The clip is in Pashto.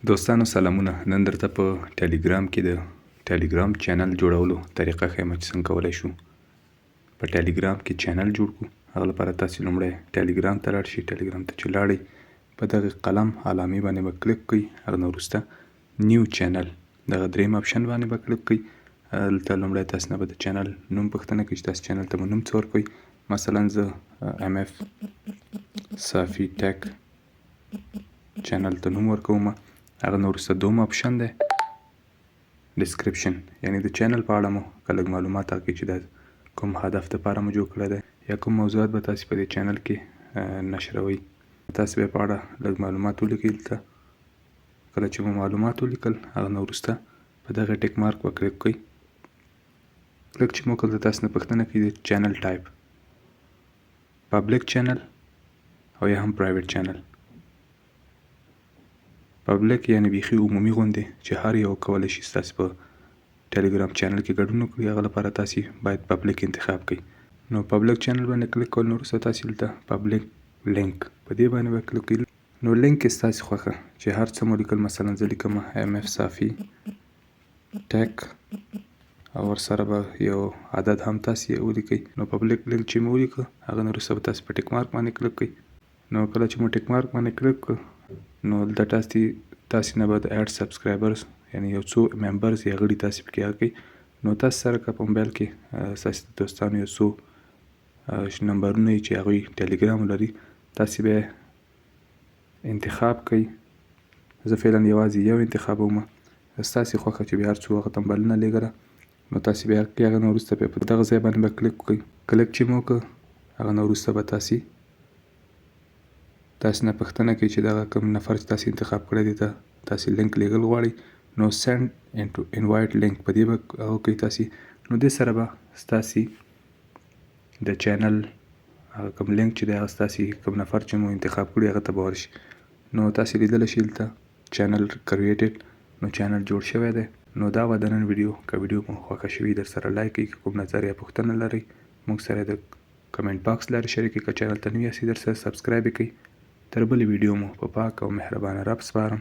دوستانو سلامونه. نن درته په ټلګرام کې د ټلګرام چینل جوړولو طریقه ښیم چې څنګه کولی شو په ټلګرام کې چینل جوړ کړو. هغه لپاره تاسې لومړی ټلګرام ته لاړ شئ. ټلګرام ته چې لاړئ په دغه قلم علامې باندې به کلیک کړئ. هغه نه وروسته نیو چینل دغه دریم اپشن باندې به کلیک کړئ. دلته لومړی تاسې نه به د چینل نوم پوښتنه کوي چې تاسې چینل ته به نوم څه ورکوئ. مثلا زه MF صافي ټیک چینل ته نوم ورکوم. هغه نه وروسته دوم اپشن دی ډسکریپشن، یعنی د چینل په اړه مو که لږ معلومات راکړئ چې دا کوم هدف دپاره مو جوړ کړی دی یا کوم موضوعات به تاسې په دې چینل کې نشروئ. تاسې به یې په اړه لږ معلومات ولیکئ. دلته کله چې مو معلومات ولیکل هغه نه وروسته په دغه ټیک مارک به کلیک کړئ. کلیک چې مو وکړل د تاسې نه پوښتنه کوي د چینل ټایپ پبلیک چینل او یا هم پرایویټ چینل. پبلیک یعنی بیخي عمومي غوندې چې هر یو کولی شي ستاسې په ټلګرام چینل کې ګډون وکړي. هغه لپاره تاسې باید پبلیک انتخاب کړئ. نو پبلیک چینل باندې کلیک کول نه وروسته تاسې دلته پبلیک لینک په دې باندې به کلیک کړئ. نو لینک یې ستاسې خوښه چې هر څه مو لیکل، مثلا زه لیکم MF صافي ټیک او ورسره به یو عدد هم تاسې ولیکئ. نو پبلیک لینک چې مو ولیکه هغه نه وروسته به تاسې په ټیک مارک باندې کلیک کړئ. نو کله چې مو ټیک مارک باندې کلیک کړ نو دلته تاسې نه به د اډ سبسکرایبرز یعنی یو څو ممبرز یا غړي تاسې پکې اډ کړئ. نو تاسې سره که په موبایل کې ستاسې د دوستانو یو څو نمبرونه وي چې هغوی ټلګرام ولري تاسې به انتخاب کړئ. زه فعلا یوازې یو انتخابوم، ستاسې خوښه چې بیا هر څو هغه ته بلنه لېږله نو تاسې بیا کړئ. هغه نه وروسته بیا په دغه ځای باندې به کلیک وکړئ. کلیک چې مو وکړ هغه نه وروسته به تاسې نه پوښتنه کوي چې دغه کوم نفر چې تاسې انتخاب کړی دی ته تاسې لینک لیږل غواړئ. نو سینډ انوایټ لینک په دې به هغه کوئ تاسې. نو دې سره به ستاسې د چینل هغه کوم لینک چې دی هغه ستاسې کوم نفر چې مو انتخاب کړي هغه ته به ورشي. نو تاسې لیدلی شئ دلته چینل کریټډ، نو چینل جوړ شوی دی. نو دا وه د نن ویډیو. که ویډیو مو خوښه شوي در سره لایک کړئ. که کوم نظر یا پوښتنه لرئ موږ سره د کمنټ باکس لارې شریک کړئ. که چینل ته نوي یاستئ در سره سبسکرایب یې کړئ. تر بلې ویډیو مو په پاک او مهربانه رب سپارم.